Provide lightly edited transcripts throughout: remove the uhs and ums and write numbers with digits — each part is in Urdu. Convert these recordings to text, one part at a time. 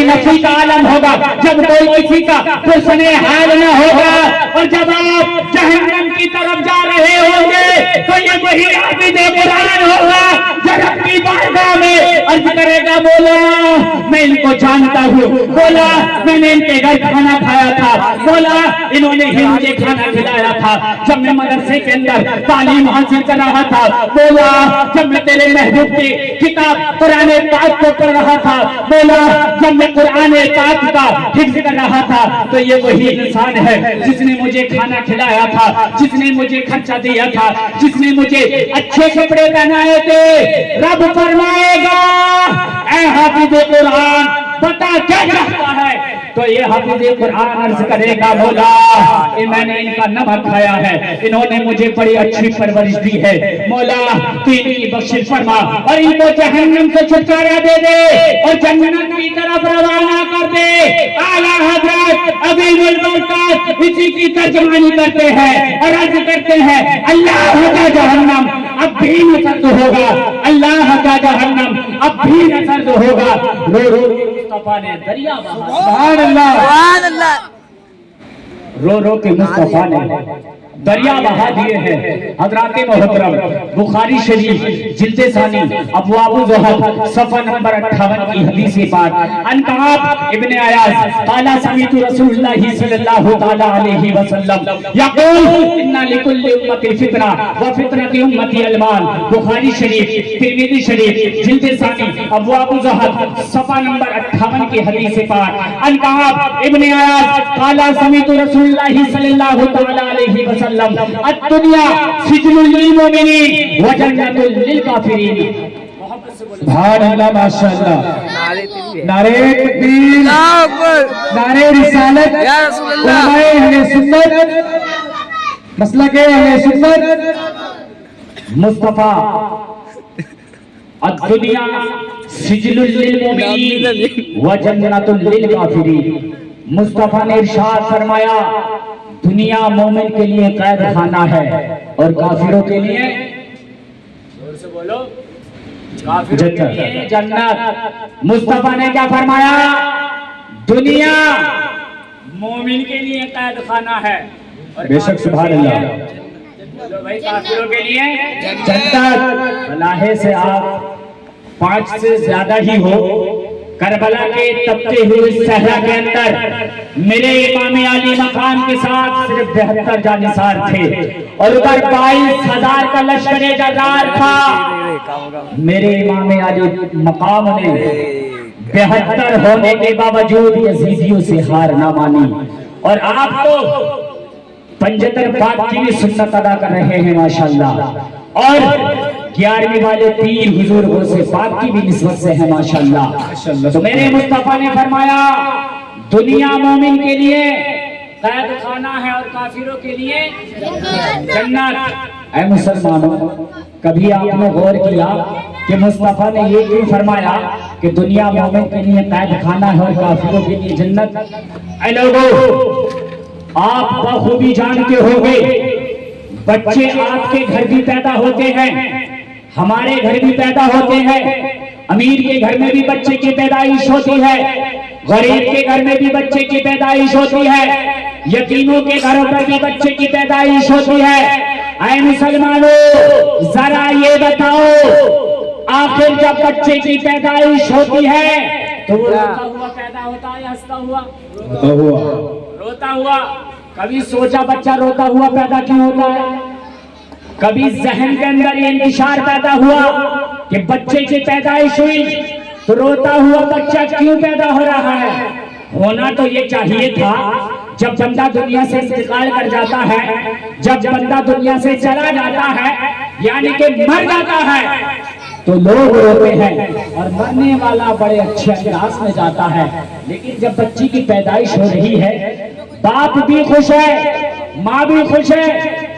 نفی کا عالم ہوگا، جب کوئی کسی کا حسن حال نہ ہوگا، اور جب آپ جہنم کی طرف جا رہے ہوں گے تو یہ وہی عابد قرآن ہوگا جو رب کی بارگاہ میں عرض کرے گا، مولا میں ان کو جانتا ہوں، مولا میں نے ان کے گھر کھانا کھایا تھا، مولا انہوں نے ہی مجھے کھانا کھلایا تھا جب میں مدرسے کے اندر تعلیم حاصل کر رہا تھا، مولا جب میں تیرے محبوب کی کتاب قرآن پاک کو پڑھ رہا تھا، مولا جب میں قرآن پاک کا حفظ کر رہا تھا، تو یہ وہی انسان ہے جس نے مجھے کھانا کھلایا تھا، جس نے مجھے خرچہ دیا تھا، جس نے مجھے اچھے کپڑے پہنائے تھے۔ رب فرمائے گا، اے حافظ قرآن بتا کیا چاہتا ہے؟ تو یہ حافظ قرآن عرض کرے گا، مولا میں نے ان کا نمک کھایا ہے، انہوں نے مجھے بڑی اچھی پرورش دی ہے، مولا تو ان کی بخشش فرما اور ان کو جہنم سے چھٹکارا دے دے اور جنت کی طرف روانہ کر دے۔ اعلیٰ حضرت عظیم البرکات اسی کی ترجمانی کرتے ہیں اور عرض کرتے ہیں، اللہ کا جہنم اب بھی نہ سرد ہوگا، اللہ کا جہنم اب بھی نہ سرد ہوگا۔ رو رو کے مصطفیٰ نے دریا بہا، سبحان اللہ سبحان اللہ، رو رو کے مصطفیٰ نے دریا بہا دیے ہیں۔ حضرات محترم، بخاری شریف جلد ثانی ابواب الزہد صفحہ نمبر 58 کی حدیث پاک، عن کعب ابن عیاض قال سمعت رسول اللہ صلی اللہ تعالی علیہ وسلم یقول ان لکل امتی فتنہ وفطرت امتی المال۔ بخاری شریف، ترمذی شریف جلد ثانی ابواب الزہد صفحہ نمبر 58 کی حدیث پاک، عن کعب ابن عیاض قال سمعت رسول اللہ صلی اللہ تعالی علیہ وسلم الدنیا سجن للمؤمنین وجنت للکافرین۔ سبحان اللہ، ماشاء اللہ، نعرہ تکبیر، نعرہ رسالت، علماء اہل سنت، مسلک اہل سنت، مصطفیٰ الدنیا سجن للمؤمنین وجنت للکافرین۔ مصطفیٰ نے ارشاد فرمایا، دنیا مومن کے لیے قید خانہ ہے اور کافروں کے لیے جنت۔ مصطفیٰ نے کیا فرمایا؟ دنیا مومن کے لیے قید خانہ ہے، بے شک، سبحان اللہ، بھائی کافروں کے لیے جنت۔ بلاہے سے آپ 5 سے زیادہ ہی ہو، کربلا کے تپتے ہوئے صحرا کے اندر میرے امام علی مقام کے ساتھ صرف 72 جانثار تھے اور ادھر 22,000 کا لشکر جرار تھا۔ میرے امام علی مقام نے 72 ہونے کے باوجود یزیدیوں سے ہار نہ مانی، اور آپ تو 75 پاک کی بھی سنت ادا کر رہے ہیں ماشاءاللہ، اور 11ویں والے پیر حضور غوث پاک کی بھی نسبت سے ہے ماشاءاللہ۔ تو میرے مصطفیٰ نے فرمایا، دنیا مومن کے لیے قید خانہ ہے اور کافروں کے لیے جنت۔ اے مسلمانوں، کبھی آپ نے غور کیا کہ مصطفیٰ نے یہ کیوں فرمایا کہ دنیا مومن کے لیے قید خانہ ہے اور کافروں کے لیے جنت؟ اے لوگوں، آپ بخوبی جانتے ہوگے بچے آپ کے گھر بھی پیدا ہوتے ہیں، ہمارے گھر بھی پیدا ہوتے ہیں، امیر کے گھر میں بھی بچے کی پیدائش ہوتی ہے، غریب کے گھر میں بھی بچے کی پیدائش ہوتی ہے، یتیموں کے گھروں پر بھی بچے کی پیدائش ہوتی ہے۔ اے مسلمانوں، ذرا یہ بتاؤ، آخر جب بچے کی پیدائش ہوتی ہے تو وہ روتا ہوا پیدا ہوتا ہے یا ہنستا ہوا؟ روتا ہوا۔ کبھی سوچا بچہ روتا ہوا پیدا کیوں ہوتا ہے؟ کبھی ذہن کے اندر یہ انتشار پیدا ہوا کہ بچے کی پیدائش ہوئی تو روتا ہوا بچہ کیوں پیدا ہو رہا ہے؟ ہونا تو یہ چاہیے تھا جب بندہ دنیا سے انتقال کر جاتا ہے، جب بندہ دنیا سے چلا جاتا ہے، یعنی کہ مر جاتا ہے، تو لوگ روتے ہیں اور مرنے والا بڑے اچھے انداز میں جاتا ہے۔ لیکن جب بچی کی پیدائش ہو رہی ہے، باپ بھی خوش ہے، ماں بھی خوش ہے،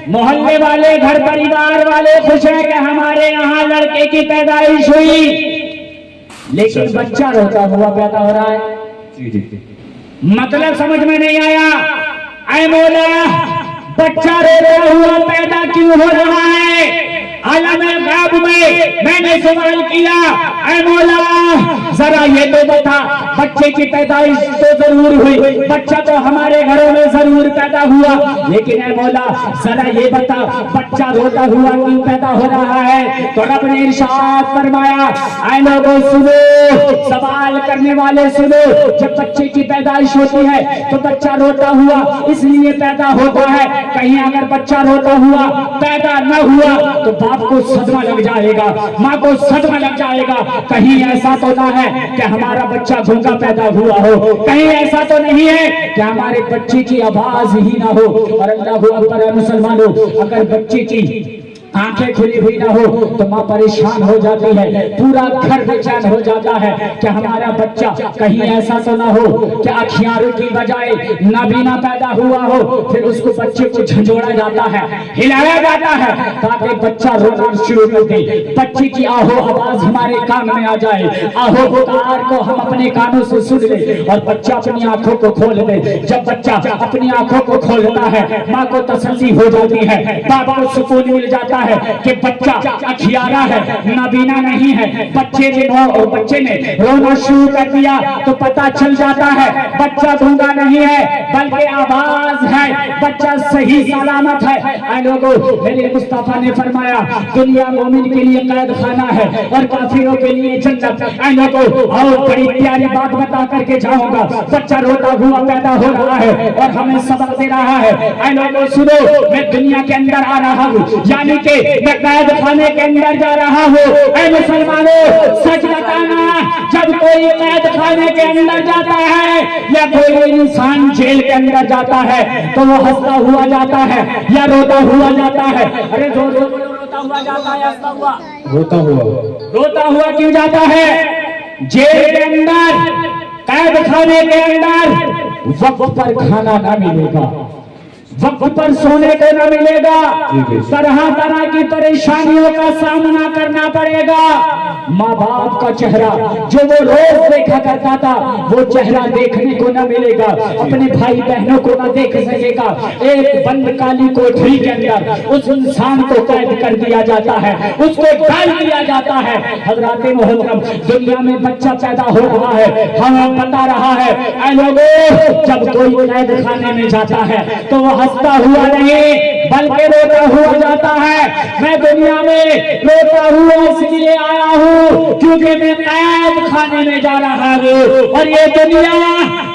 محلے والے، گھر پریوار والے خوش ہیں کہ ہمارے یہاں لڑکے کی پیدائش ہوئی، لیکن بچہ روتا ہوا پیدا ہو رہا ہے۔ مطلب سمجھ میں نہیں آیا؟ اے مولا، بچہ روتا ہوا پیدا کیوں ہو رہا ہے؟ عالم غیب میں نے سوال کیا، اے مولا ذرا یہ تو بتا، بچہ بچے کی پیدائش تو ضرور ہوئی, بچہ تو ہمارے گھروں میں ضرور پیدا ہوا, لیکن اے مولا ذرا یہ بتا بچہ روتا ہوا کیوں پیدا ہو رہا ہے؟ تو رب نے ارشاد فرمایا, اے لوگوں سنو, سوال کرنے والے سنو, جب بچے کی پیدائش ہوتی ہے تو بچہ روتا ہوا اس لیے پیدا ہوتا ہے, کہیں اگر بچہ روتا ہوا پیدا نہ ہوا تو باپ کو صدمہ لگ جائے گا, ماں کو صدمہ لگ جائے گا, کہیں ایسا تو نہ ہے کہ ہمارا بچہ گونگا پیدا ہوا ہو, کہیں ایسا تو نہیں ہے کہ ہمارے بچے کی آواز ہی نہ ہو. اور اللہ اکبر ہے مسلمانوں, اگر بچے کی آنکھیں کھلی ہوئی نہ ہو تو ماں پریشان ہو جاتی ہے, پورا گھر بے چین ہو جاتا ہے کہ ہمارا بچہ کہیں ایسا تو نہ ہو کہ اکھیاروں کی بجائے نابینا پیدا ہوا ہو. پھر اس کو بچے کو جھنجھوڑا جاتا ہے, ہلایا جاتا ہے تاکہ بچہ رونا شروع کر دے, بچے کی آہو آواز ہمارے کان میں آ جائے, آہو پکار کو ہم اپنے کانوں سے سن لیں اور بچہ اپنی آنکھوں کو کھول دے. جب بچہ اپنی آنکھوں کو کھولتا ہے ماں کو تسلی ہو جاتی ہے, باپ کو سکون مل جاتا ہے کہ بچہ اکھیارا ہے, نابینا نہیں ہے. بچے نے رونا شروع کر دیا تو پتہ چل جاتا ہے بچہ گونگا نہیں ہے بلکہ آواز ہے, بچہ صحیح سلامت ہے. اے لوگوں, میرے مصطفیٰ نے فرمایا دنیا مومن کے لیے قید خانہ ہے اور کافروں کے لیے جنت. اے لوگوں, اور بڑی پیاری بات بتا کر کے جاؤں گا, بچہ روتا ہوا پیدا ہو رہا ہے اور ہمیں سبق دے رہا ہے. اے لوگوں سنو, میں دنیا کے اندر آ رہا ہوں, یعنی کہ میں قید خانے کے اندر جا رہا ہوں. اے مسلمانوں سچ بتانا, جب کوئی قید خانے کے اندر جاتا ہے یا کوئی انسان جیل کے اندر جاتا ہے تو وہ ہنستا ہوا جاتا ہے یا روتا ہوا جاتا ہے؟ ارے روتا ہوا جاتا ہے, روتا ہوا کیوں جاتا ہے؟ جیل کے اندر, قید خانے کے اندر وقت پر کھانا نہ ملے گا, وقت پر سونے کو نہ ملے گا, طرح طرح کی پریشانیوں کا سامنا کرنا پڑے گا. ماں باپ کا چہرہ جو وہ روز دیکھا کرتا تھا وہ چہرہ دیکھنے کو نہ ملے گا, اپنے بھائی بہنوں کو نہ دیکھ سکے گا. ایک بند کالی کوٹری کے اندر اس انسان کو قید کر دیا جاتا ہے, اس کو ڈال دیا جاتا ہے. حضرات محترم, دنیا میں بچہ پیدا ہو رہا ہے, ہمیں بتا رہا ہے. اے لوگوں, جب کوئی قید خانے میں جاتا ہے تو وہ ہنستا ہوا نہیں بلکہ روتا ہوا جاتا ہے. میں دنیا میں روتا ہوا اس لیے آیا ہوں کیونکہ میں قید خانے میں جا رہا ہوں اور یہ دنیا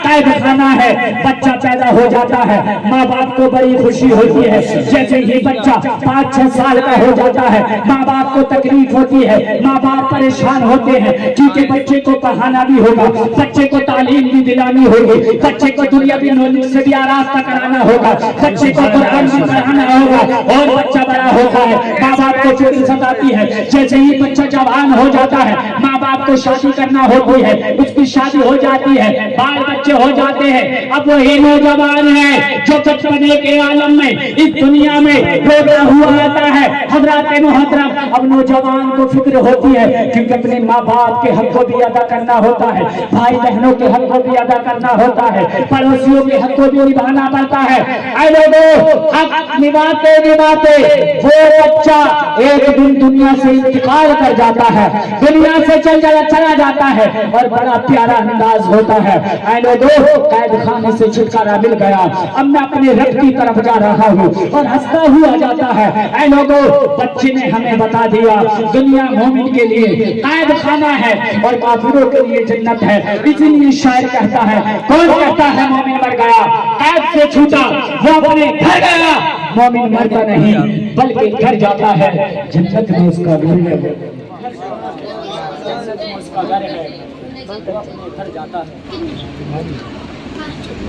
قید خانہ ہے. بچہ پیدا ہو جاتا ہے, ماں باپ کو بڑی خوشی ہوتی ہے. جیسے ہی بچہ 5-6 سال کا ہو جاتا ہے ماں باپ کو تکلیف ہوتی ہے, ماں باپ پریشان ہوتے ہیں کیونکہ بچے کو پڑھانا بھی ہوگا, بچے کو تعلیم بھی دلانی ہوگی, بچے کو دنیاوی نالج سے بھی آراستہ کرانا ہوگا, بچے کو قرآن بھی پڑھانا ہوگا. اور بچہ بڑا ہوتا ہے, ماں باپ کو فکر ستاتی ہے. جیسے ہی بچہ جوان ہو جاتا ہے ماں باپ کو شادی کرنا ہوتی ہے, اس کی شادی ہو جاتی ہے, بال بچے ہو جاتے ہیں. اب وہی نوجوان ہے جو بچپنے کے عالم میں اس دنیا میں روتا ہوا آتا ہے. حضرات محترم, اب نوجوان کو فکر ہوتی ہے کیونکہ اپنے ماں باپ کے حق کو بھی ادا کرنا ہوتا ہے, بھائی بہنوں کے حق کو بھی ادا کرنا ہوتا ہے, پڑوسیوں کے حق کو بھی نبھانا پڑتا ہے. اے لوگوں, حق نبھاتے نبھاتے وہ بچہ ایک دن دنیا سے انتقال کر جاتا ہے, دنیا سے چلا جاتا ہے اور بڑا پیارا انداز ہوتا ہے. اے لوگوں, قید خانے سے چھٹکارا مل گیا, اب میں اپنے رب کی طرف جا رہا ہوں اور ہنستا ہوا جاتا ہے. اے لوگوں, بچے نے ہمیں بتا دیا دنیا مومن کے لیے قید خانہ ہے اور کافروں کے لیے جنت ہے. اسی لیے شاعر کہتا ہے, کون کہتا ہے مومن مر گیا, قید سے چھوٹا وہ اپنے گھر گیا. مومن مرتا نہیں بلکہ گھر جاتا ہے, جنت میں اس کا گھر ہے.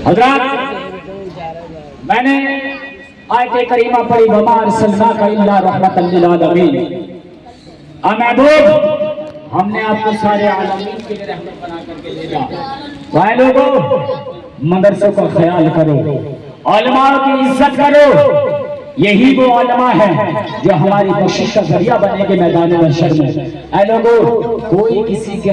حضرات, میں نے آیت کریمہ پڑھی, وما ارسلناک الا رحمۃ للعالمین. محبوب, ہم نے آپ کو سارے عالمین کے لیے رحمت بنا کر کے بھیجا. بھائی لوگوں, مدرسوں کا خیال کرو, علماء کی عزت کرو. یہی وہ علماء ہیں جو ہماری بخشش کا ذریعہ بنے گے میدان محشر میں. اے لوگوں, کوئی کسی کے